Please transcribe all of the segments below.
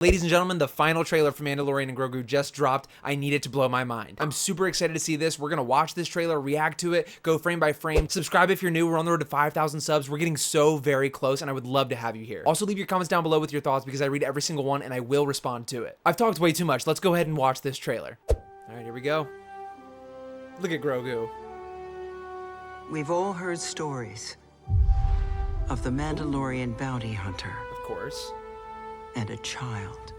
Ladies and gentlemen, the final trailer for Mandalorian and Grogu just dropped. I need it to blow my mind. I'm super excited to see this. We're gonna watch this trailer, react to it, go frame by frame. Subscribe if you're new. We're on the road to 5,000 subs. We're getting so very close, and I would love to have you here. Also, leave your comments down below with your thoughts because I read every single one and I will respond to it. I've talked way too much. Let's go ahead and watch this trailer. All right, here we go. Look at Grogu. We've all heard stories of the Mandalorian bounty hunter Of course. and a child.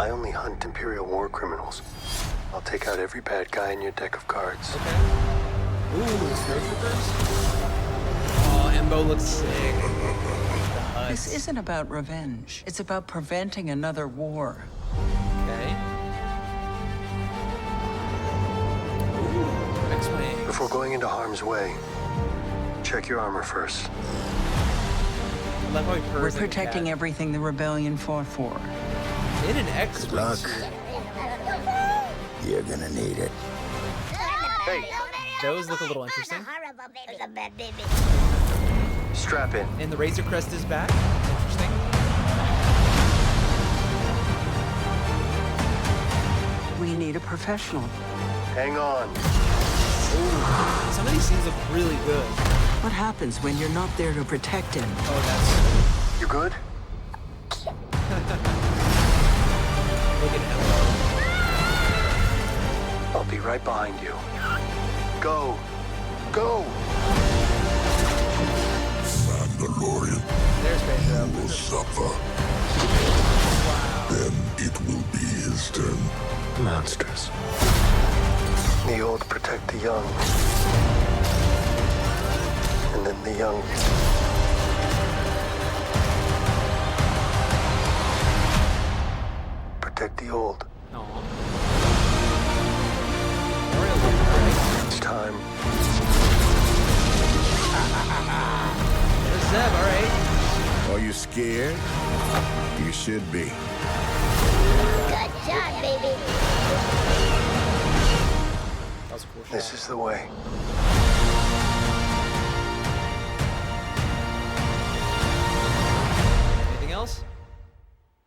I only hunt Imperial war criminals. I'll take out every bad guy in your deck of cards. Okay. Ooh, snowtroopers. Oh, Embo looks sick. The huts. This isn't about revenge. It's about preventing another war. Okay. Ooh, X-Wing. Before going into harm's way, check your armor first. I love how he purrs We're like a protecting cat. everything the rebellion fought for. In an X-Wing luck. suit. You're gonna need it. Hey, Those look a little interesting. strap in. And the Razor Crest is back. Interesting. We need a professional. Hang on. Some of these scenes look really good. What happens when you're not there to protect him? Oh, You good? that's... Look at Embo. I'll be right behind you. Go. Go. Mandalorian There's Pedro. will suffer. Then it will be his turn. Monsters. The old protect the young. And then the young. Protect the old. Aw. It's time. There's Zeb, alright. Are you scared? You should be. Good job, baby. That was a cool shot. This is the way. Anything else?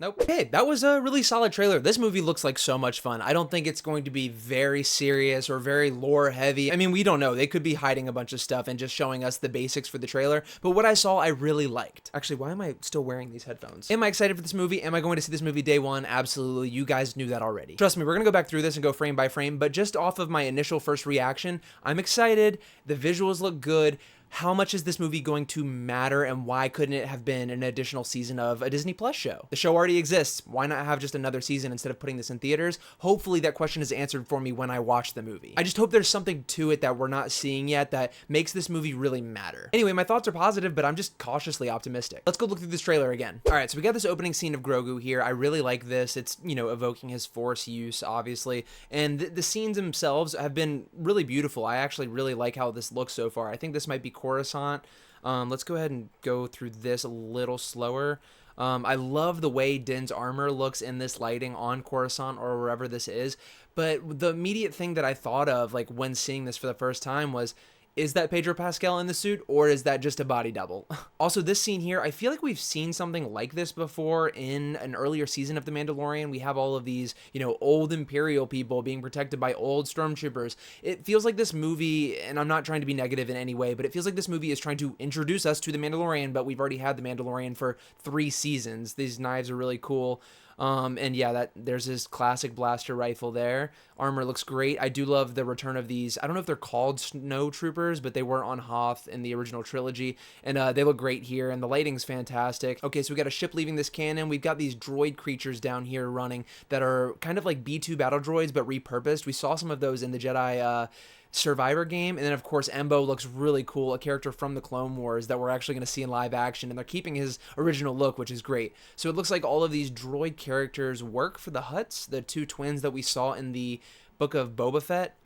Nope. Hey, that was a really solid trailer. This movie looks like so much fun. I don't think it's going to be very serious or very lore heavy. I mean, we don't know. They could be hiding a bunch of stuff and just showing us the basics for the trailer. But what I saw, I really liked. Actually, why am I still wearing these headphones? Am I excited for this movie? Am I going to see this movie day one? Absolutely. You guys knew that already. Trust me, we're going to go back through this and go frame by frame. But just off of my initial first reaction, I'm excited. The visuals look good. How much is this movie going to matter, and why couldn't it have been an additional season of a Disney Plus show? The show already exists. Why not have just another season instead of putting this in theaters? Hopefully that question is answered for me when I watch the movie. I just hope there's something to it that we're not seeing yet that makes this movie really matter. Anyway, my thoughts are positive, but I'm just cautiously optimistic. Let's go look through this trailer again. All right, so we got this opening scene of Grogu here. I really like this. It's, you know, evoking his Force use, obviously, and the scenes themselves have been really beautiful. I actually really like how this looks so far. I think this might be Coruscant. Let's go ahead and go through this a little slower. I love the way Din's armor looks in this lighting on Coruscant or wherever this is. But the immediate thing that I thought of, like, when seeing this for the first time was, is that Pedro Pascal in the suit, or is that just a body double? Also, this scene here, I feel like we've seen something like this before in an earlier season of The Mandalorian. We have all of these, you know, old Imperial people being protected by old stormtroopers. It feels like this movie, and I'm not trying to be negative in any way, but it feels like this movie is trying to introduce us to The Mandalorian, but we've already had The Mandalorian for 3 seasons. These knives are really cool. And yeah, there's this classic blaster rifle there. Armor looks great. I do love the return of these. I don't know if they're called snow troopers, but they were on Hoth in the original trilogy, and they look great here, and the lighting's fantastic. Okay, so we got a ship leaving this cannon. We've got these droid creatures down here running that are kind of like B2 battle droids, but repurposed. We saw some of those in the Jedi Survivor game, and then of course Embo looks really cool, a character from the Clone Wars that we're actually going to see in live action, and they're keeping his original look, which is great. So it looks like all of these droid characters work for the Hutts, the 2 twins that we saw in the Book of Boba Fett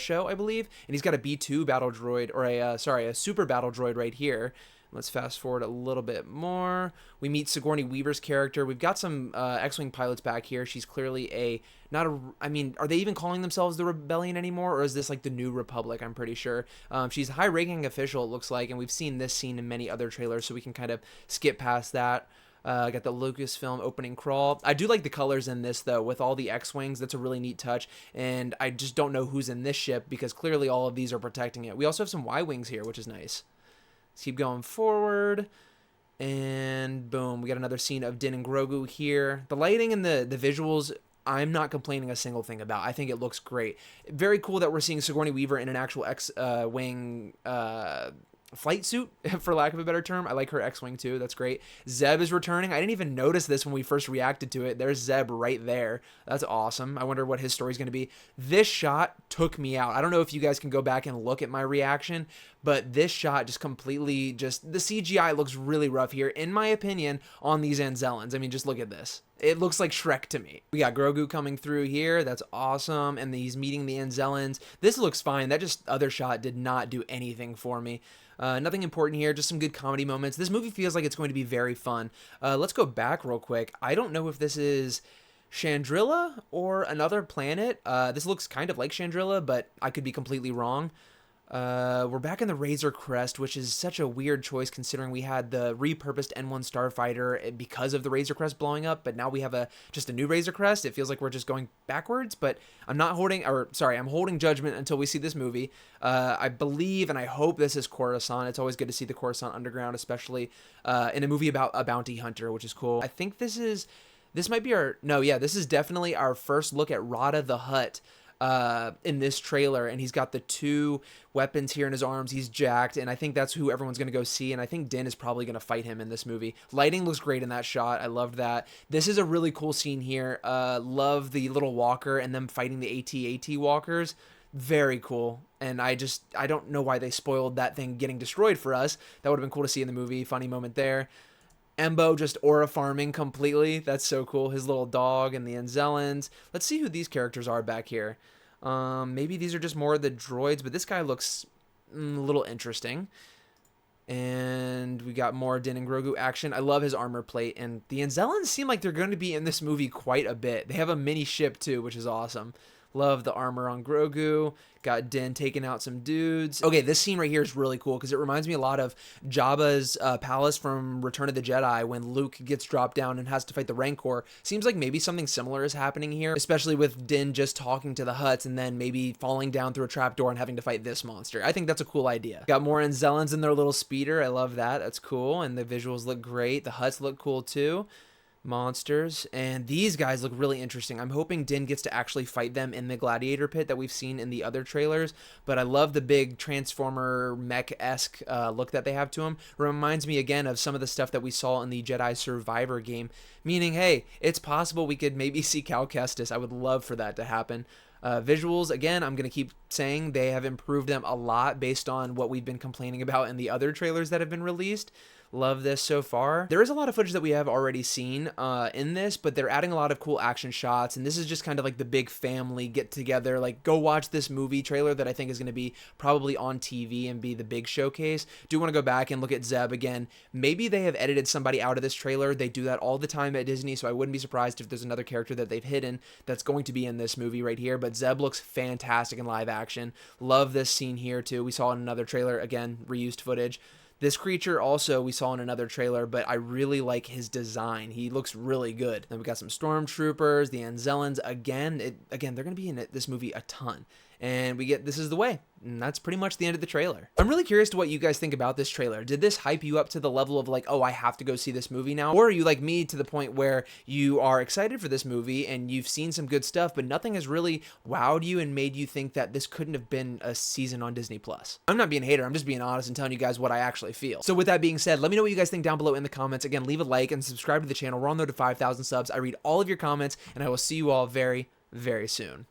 show, I believe, and he's got a B2 battle droid, or a super battle droid right here. Let's fast forward a little bit more. We meet Sigourney Weaver's character. We've got some X-Wing pilots back here. She's clearly I mean, are they even calling themselves the Rebellion anymore? Or is this like the New Republic? I'm pretty sure. She's a high-ranking official, it looks like, and we've seen this scene in many other trailers, so we can kind of skip past that. Got the Lucasfilm opening crawl. I do like the colors in this, though, with all the X-Wings. That's a really neat touch, and I just don't know who's in this ship because clearly all of these are protecting it. We also have some Y-Wings here, which is nice. Let's keep going forward, and boom, we got another scene of Din and Grogu here. The lighting and the visuals, I'm not complaining a single thing about. I think it looks great. Very cool that we're seeing Sigourney Weaver in an actual X-Wing flight suit, for lack of a better term. I like her X-Wing too. That's great. Zeb is returning. I didn't even notice this when we first reacted to it. There's Zeb right there. That's awesome. I wonder what his story is going to be. This shot took me out. I don't know if you guys can go back and look at my reaction, but this shot just completely the CGI looks really rough here, in my opinion, on these Anzellans. I mean, just look at this. It looks like Shrek to me. We got Grogu coming through here. That's awesome. And he's meeting the Anzellans. This looks fine. That other shot did not do anything for me. Nothing important here, just some good comedy moments. This movie feels like it's going to be very fun. Let's go back real quick. I don't know if this is Chandrilla or another planet. This looks kind of like Chandrilla, but I could be completely wrong. We're back in the Razor Crest, which is such a weird choice considering we had the repurposed N1 Starfighter because of the Razor Crest blowing up, but now we have just a new Razor Crest. It feels like we're just going backwards, but I'm holding judgment until we see this movie. I believe and I hope this is Coruscant. It's always good to see the Coruscant Underground, especially in a movie about a bounty hunter, which is cool. I think this is definitely our first look at Rada the Hutt in this trailer, and he's got the two weapons here in his arms. He's jacked, and I think that's who everyone's going to go see, and I think Din is probably going to fight him in this movie. Lighting looks great in that shot. I loved that. This is a really cool scene here. Love the little walker and them fighting the AT-AT walkers. Very cool, and I don't know why they spoiled that thing getting destroyed for us. That would have been cool to see in the movie. Funny moment there. Embo just aura farming completely. That's so cool. His little dog and the Anzellans. Let's see who these characters are back here. Maybe these are just more of the droids, but this guy looks a little interesting. And we got more Din and Grogu action. I love his armor plate, and the Anzellans seem like they're going to be in this movie quite a bit. They have a mini ship too, which is awesome. Love the armor on Grogu. Got Din taking out some dudes. Okay, this scene right here is really cool because it reminds me a lot of Jabba's palace from Return of the Jedi when Luke gets dropped down and has to fight the Rancor. Seems like maybe something similar is happening here, especially with Din just talking to the Hutts and then maybe falling down through a trapdoor and having to fight this monster. I think that's a cool idea. Got more Anzellans in their little speeder. I love that. That's cool, and the visuals look great. The Hutts look cool too. Monsters, and these guys look really interesting. I'm hoping Din gets to actually fight them in the gladiator pit that we've seen in the other trailers, but I love the big Transformer mech-esque look that they have to them. Reminds me again of some of the stuff that we saw in the Jedi Survivor game, meaning, hey, it's possible we could maybe see Cal Kestis. I would love for that to happen. Visuals, again, I'm going to keep saying they have improved them a lot based on what we've been complaining about in the other trailers that have been released. Love this so far. There is a lot of footage that we have already seen in this, but they're adding a lot of cool action shots, and this is just kind of like the big family get together, like go watch this movie trailer that I think is going to be probably on TV and be the big showcase. Do want to go back and look at Zeb again. Maybe they have edited somebody out of this trailer. They do that all the time at Disney, so I wouldn't be surprised if there's another character that they've hidden that's going to be in this movie right here, but Zeb looks fantastic in live action. Love this scene here too. We saw in another trailer, again, reused footage. This creature also we saw in another trailer, but I really like his design. He looks really good. Then we got some stormtroopers, the Anzellans. Again, they're going to be in this movie a ton. And we get This Is the Way. And that's pretty much the end of the trailer. I'm really curious to what you guys think about this trailer. Did this hype you up to the level of like, oh, I have to go see this movie now? Or are you like me to the point where you are excited for this movie and you've seen some good stuff, but nothing has really wowed you and made you think that this couldn't have been a season on Disney Plus? I'm not being a hater. I'm just being honest and telling you guys what I actually feel. So with that being said, let me know what you guys think down below in the comments. Again, leave a like and subscribe to the channel. We're on the road to 5,000 subs. I read all of your comments, and I will see you all very, very soon.